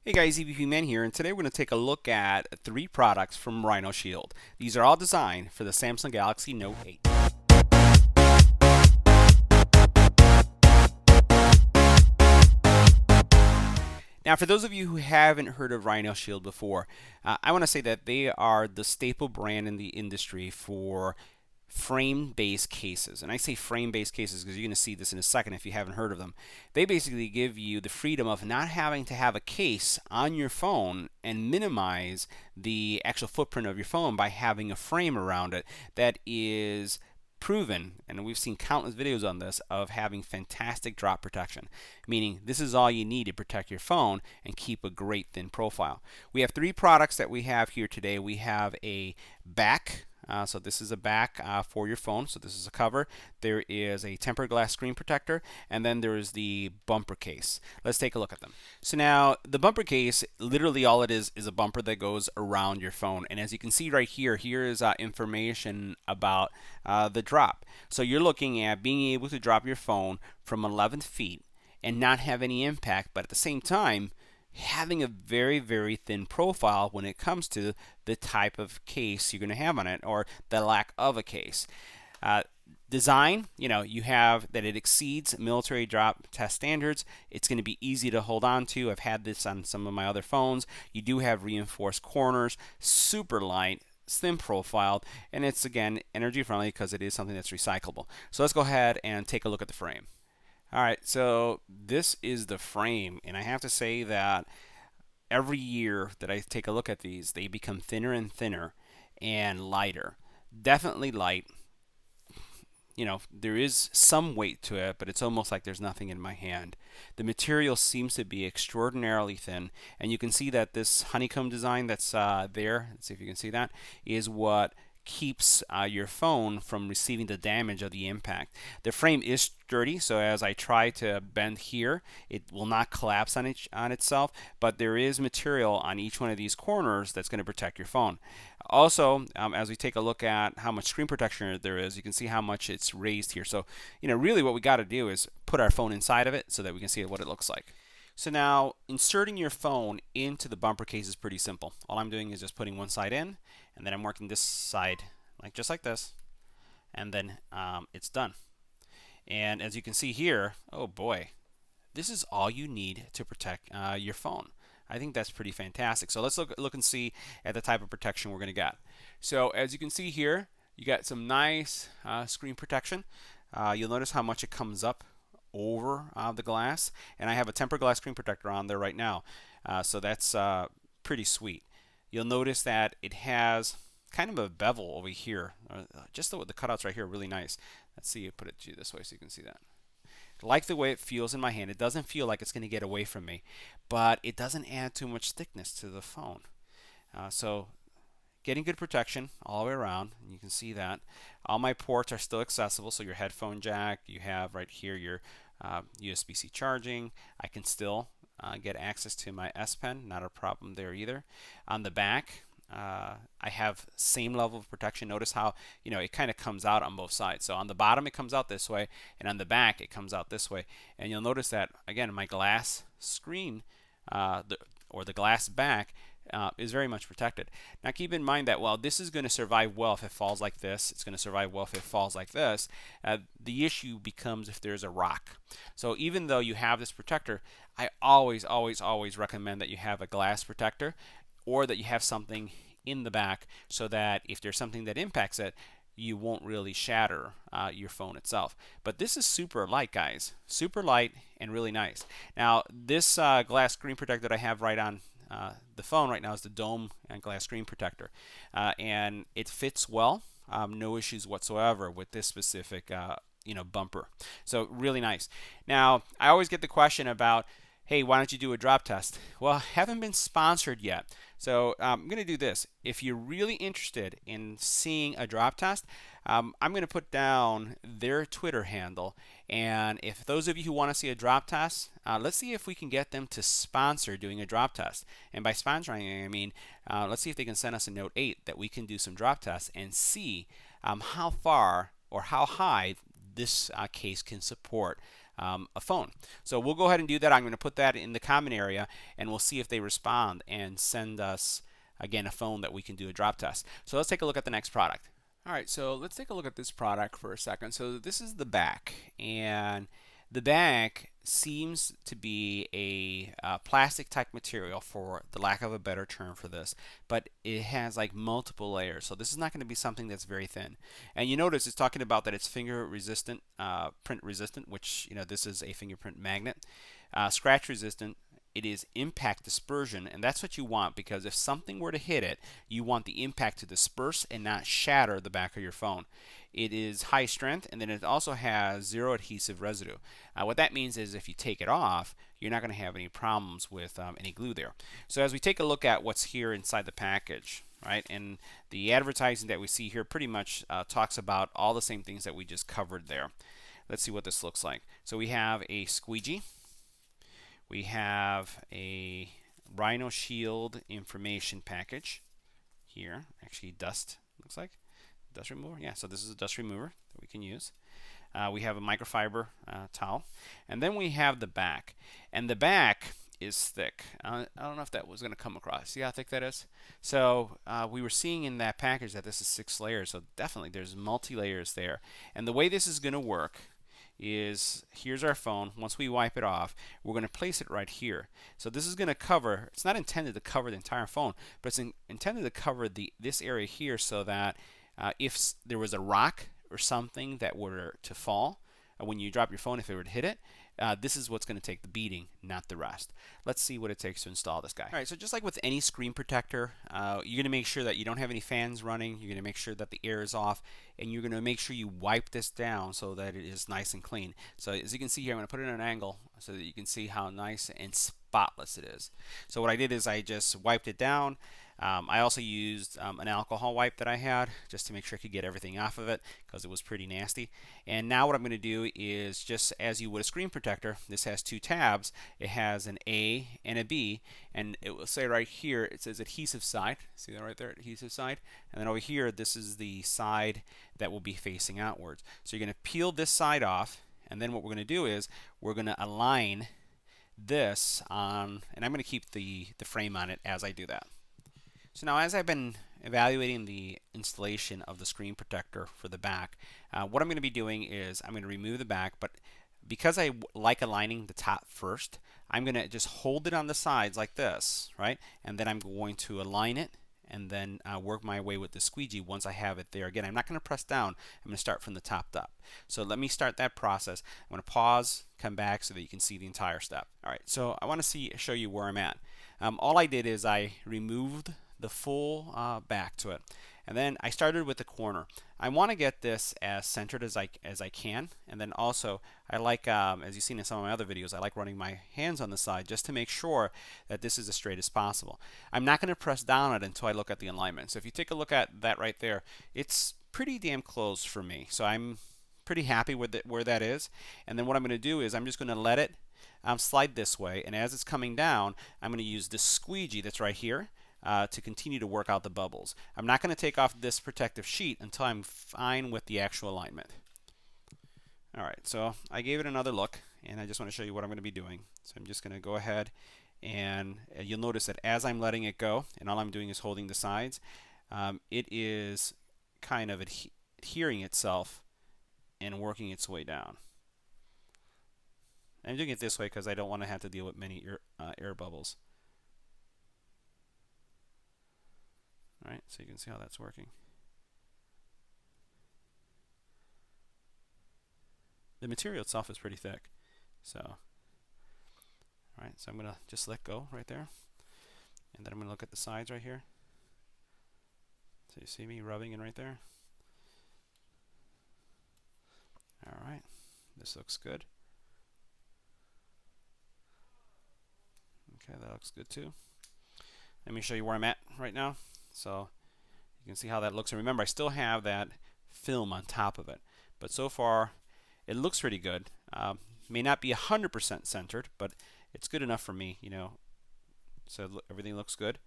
Hey guys, EBPMAN here, and today we're going to take a look at 3 products from Rhinoshield. These are all designed for the Samsung Galaxy Note 8. Now, for those of you who haven't heard of Rhinoshield before, I want to say that they are the staple brand in the industry for frame-based cases. And I say frame-based cases because you're going to see this in a second if you haven't heard of them. They basically give you the freedom of not having to have a case on your phone and minimize the actual footprint of your phone by having a frame around it that is proven, and we've seen countless videos on this, of having fantastic drop protection, meaning this is all you need to protect your phone and keep a great thin profile. We have 3 products that we have here today. We have a back. So this is a back for your phone. So this is a cover. There is a tempered glass screen protector, and then there is the bumper case. Let's take a look at them. So now the bumper case, literally all it is a bumper that goes around your phone. And as you can see right here, here is information about the drop. So you're looking at being able to drop your phone from 11 feet and not have any impact, but at the same time having a very, very thin profile when it comes to the type of case you're going to have on it, or the lack of a case. Design, you have that it exceeds military drop test standards. It's going to be easy to hold on to. I've had this on some of my other phones. You do have reinforced corners, super light, thin profiled, and it's, again, energy friendly because it is something that's recyclable. So let's go ahead and take a look at the frame. All right, so this is the frame, and I have to say that every year that I take a look at these, they become thinner and thinner and lighter. Definitely light. There is some weight to it, but it's almost like there's nothing in my hand. The material seems to be extraordinarily thin, and you can see that this honeycomb design that's there, let's see if you can see that, is what keeps your phone from receiving the damage of the impact. The frame is sturdy, so as I try to bend here, it will not collapse on itself, but there is material on each one of these corners that's going to protect your phone. Also, as we take a look at how much screen protection there is, you can see how much it's raised here. So, really what we got to do is put our phone inside of it so that we can see what it looks like. So now, inserting your phone into the bumper case is pretty simple. All I'm doing is just putting one side in, and then I'm working this side just like this, and then it's done. And as you can see here, oh boy, this is all you need to protect your phone. I think that's pretty fantastic. So let's look and see at the type of protection we're going to get. So as you can see here, you got some nice screen protection. You'll notice how much it comes up over the glass, and I have a tempered glass screen protector on there right now, so that's pretty sweet. You'll notice that it has kind of a bevel over here. Just the cutouts right here are really nice. Let's see, you put it to you this way so you can see that. I like the way it feels in my hand. It doesn't feel like it's going to get away from me, but it doesn't add too much thickness to the phone. So getting good protection all the way around, and you can see that. All my ports are still accessible, so your headphone jack, you have right here your USB-C charging. I can still get access to my S Pen, not a problem there either. On the back, I have same level of protection. Notice how it kind of comes out on both sides. So on the bottom it comes out this way, and on the back it comes out this way. And you'll notice that, again, my glass screen or the glass back is very much protected. Now keep in mind that while this is going to survive well if it falls like this, it's going to survive well if it falls like this, the issue becomes if there's a rock. So even though you have this protector, I always recommend that you have a glass protector, or that you have something in the back so that if there's something that impacts it, you won't really shatter your phone itself. But this is super light, guys. Super light and really nice. Now this glass screen protector that I have right on the phone right now is the dome and glass screen protector, and it fits well. No issues whatsoever with this specific bumper. So really nice. Now I always get the question about, hey, why don't you do a drop test? Well, I haven't been sponsored yet. So I'm going to do this. If you're really interested in seeing a drop test, I'm going to put down their Twitter handle. And if those of you who want to see a drop test, let's see if we can get them to sponsor doing a drop test. And by sponsoring, I mean, let's see if they can send us a Note 8 that we can do some drop tests and see how far or how high this case can support a phone. So we'll go ahead and do that. I'm going to put that in the comment area, and we'll see if they respond and send us, again, a phone that we can do a drop test. So let's take a look at the next product. All right, so let's take a look at this product for a second. So this is the back, and the back seems to be a plastic type material, for the lack of a better term for this, but it has like multiple layers. So this is not going to be something that's very thin. And you notice it's talking about that it's finger resistant, print resistant, which, you know, this is a fingerprint magnet, scratch resistant. It is impact dispersion, and that's what you want, because if something were to hit it, you want the impact to disperse and not shatter the back of your phone. It is high strength, and then it also has zero adhesive residue. What that means is if you take it off, you're not going to have any problems with any glue there. So as we take a look at what's here inside the package, right, and the advertising that we see here pretty much talks about all the same things that we just covered there. Let's see what this looks like. So we have a squeegee. We have a Rhinoshield information package here. Actually, dust, looks like. Dust remover. Yeah, so this is a dust remover that we can use. We have a microfiber towel. And then we have the back. And the back is thick. I don't know if that was going to come across. See how thick that is? So we were seeing in that package that this is 6 layers. So definitely there's multi-layers there. And the way this is going to work is, here's our phone. Once we wipe it off, we're going to place it right here. So this is going to cover, it's not intended to cover the entire phone, but it's intended to cover this area here, so that if there was a rock or something that were to fall, when you drop your phone, if it were to hit it, this is what's going to take the beating, not the rest. Let's see what it takes to install this guy. All right, so just like with any screen protector, you're going to make sure that you don't have any fans running. You're going to make sure that the air is off, and you're going to make sure you wipe this down so that it is nice and clean. So as you can see here, I'm going to put it at an angle so that you can see how nice and spotless it is. So what I did is I just wiped it down. I also used an alcohol wipe that I had just to make sure I could get everything off of it, because it was pretty nasty. And now what I'm going to do is, just as you would a screen protector, this has 2 tabs. It has an A and a B, and it will say right here, it says adhesive side. See that right there, adhesive side? And then over here, this is the side that will be facing outwards. So you're going to peel this side off, and then what we're going to do is we're going to align this on, and I'm going to keep the frame on it as I do that. So now, as I've been evaluating the installation of the screen protector for the back, what I'm going to be doing is I'm going to remove the back, but because I like aligning the top first, I'm going to just hold it on the sides like this, right? And then I'm going to align it, and then work my way with the squeegee once I have it there. Again, I'm not going to press down. I'm going to start from the top up. So let me start that process. I'm going to pause, come back so that you can see the entire step. All right, so I want to show you where I'm at. All I did is I removed the full back to it, and then I started with the corner. I want to get this as centered as I can, and then also I like, as you've seen in some of my other videos, I like running my hands on the side just to make sure that this is as straight as possible. I'm not going to press down on it until I look at the alignment. So if you take a look at that right there, it's pretty damn close for me. So I'm pretty happy with it, where that is. And then what I'm going to do is I'm just going to let it slide this way, and as it's coming down, I'm going to use this squeegee that's right here to continue to work out the bubbles. I'm not going to take off this protective sheet until I'm fine with the actual alignment. Alright, so I gave it another look, and I just want to show you what I'm going to be doing. So I'm just going to go ahead, and you'll notice that as I'm letting it go, and all I'm doing is holding the sides, it is kind of adhering itself and working its way down. I'm doing it this way because I don't want to have to deal with many air bubbles. Alright, so you can see how that's working. The material itself is pretty thick. So, alright, so I'm going to just let go right there. And then I'm going to look at the sides right here. So you see me rubbing in right there. Alright, this looks good. Okay, that looks good too. Let me show you where I'm at right now. So you can see how that looks. And remember, I still have that film on top of it. But so far, it looks pretty good. May not be 100% centered, but it's good enough for me, you know. So everything looks good.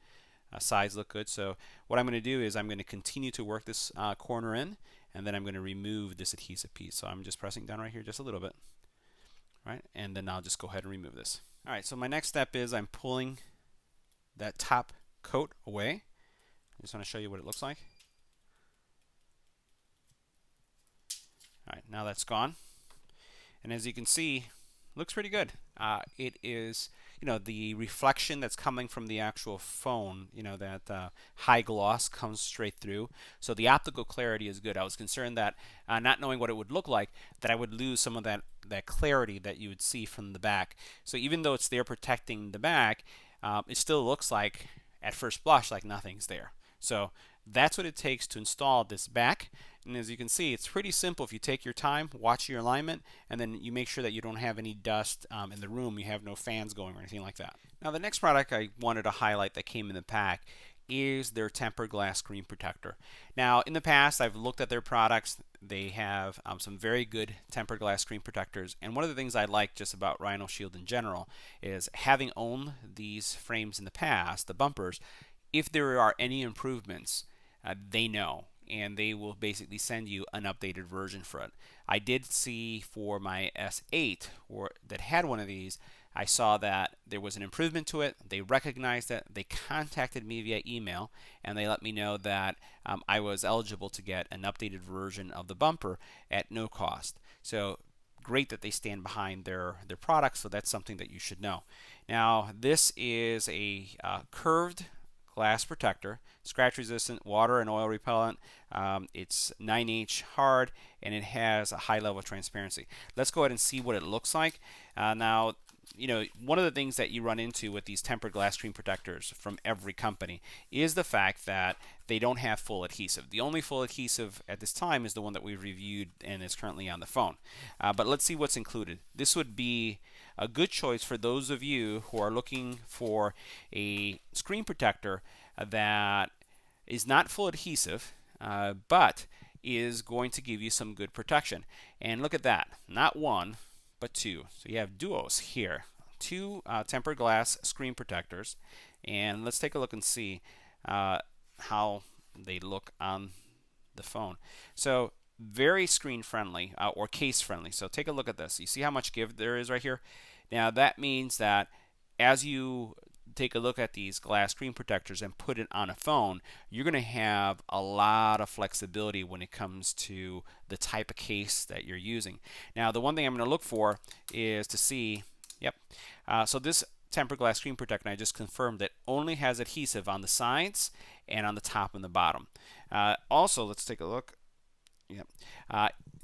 Sides look good. So what I'm going to do is I'm going to continue to work this corner in, and then I'm going to remove this adhesive piece. So I'm just pressing down right here just a little bit. right? And then I'll just go ahead and remove this. All right, so my next step is I'm pulling that top coat away. I just want to show you what it looks like. All right, now that's gone. And as you can see, looks pretty good. It is, the reflection that's coming from the actual phone, that high gloss comes straight through. So the optical clarity is good. I was concerned that not knowing what it would look like, that I would lose some of that clarity that you would see from the back. So even though it's there protecting the back, it still looks like, at first blush, like nothing's there. So that's what it takes to install this back. And as you can see, it's pretty simple. If you take your time, watch your alignment, and then you make sure that you don't have any dust in the room, you have no fans going or anything like that. Now the next product I wanted to highlight that came in the pack is their tempered glass screen protector. Now in the past I've looked at their products. They have some very good tempered glass screen protectors, and one of the things I like just about Rhinoshield in general is, having owned these frames in the past, the bumpers, if there are any improvements, they know, and they will basically send you an updated version for it. I did see for my S8 that had one of these, I saw that there was an improvement to it. They recognized it. They contacted me via email, and they let me know that I was eligible to get an updated version of the bumper at no cost. So great that they stand behind their products, so that's something that you should know. Now this is a curved glass protector, scratch resistant, water and oil repellent. It's 9H hard, and it has a high level of transparency. Let's go ahead and see what it looks like. Now, one of the things that you run into with these tempered glass screen protectors from every company is the fact that they don't have full adhesive. The only full adhesive at this time is the one that we reviewed and is currently on the phone. But let's see what's included. This would be a good choice for those of you who are looking for a screen protector that is not full adhesive, but is going to give you some good protection. And look at that, not one, but two. So you have duos here, two tempered glass screen protectors. And let's take a look and see how they look on the phone. So very screen friendly, or case friendly. So take a look at this. You see how much give there is right here? Now that means that as you take a look at these glass screen protectors and put it on a phone, you're going to have a lot of flexibility when it comes to the type of case that you're using. Now the one thing I'm going to look for is to see, so this tempered glass screen protector, I just confirmed that only has adhesive on the sides and on the top and the bottom. Also, let's take a look.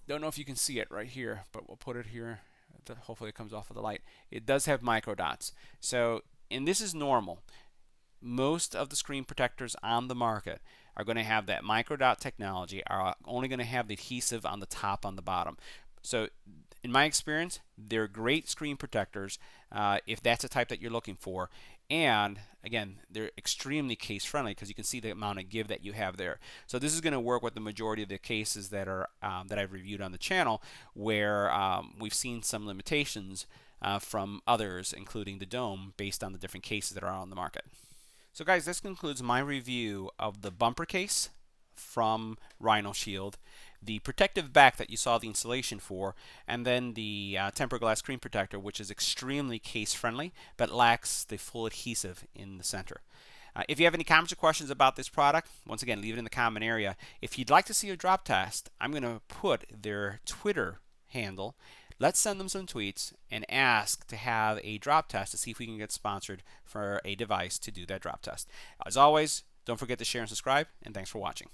Don't know if you can see it right here, but we'll put it here. Hopefully it comes off of the light. It does have micro dots. So, and this is normal. Most of the screen protectors on the market are going to have that micro dot technology, are only going to have the adhesive on the top, on the bottom. So in my experience, they're great screen protectors if that's the type that you're looking for. And again, they're extremely case friendly because you can see the amount of give that you have there. So this is going to work with the majority of the cases that are that I've reviewed on the channel, where we've seen some limitations from others, including the Dome, based on the different cases that are on the market. So guys, this concludes my review of the bumper case from Rhinoshield, the protective back that you saw the installation for, and then the tempered glass screen protector, which is extremely case friendly but lacks the full adhesive in the center. If you have any comments or questions about this product, once again, leave it in the comment area. If you'd like to see a drop test, I'm going to put their Twitter handle. Let's send them some tweets and ask to have a drop test to see if we can get sponsored for a device to do that drop test. As always, don't forget to share and subscribe, and thanks for watching.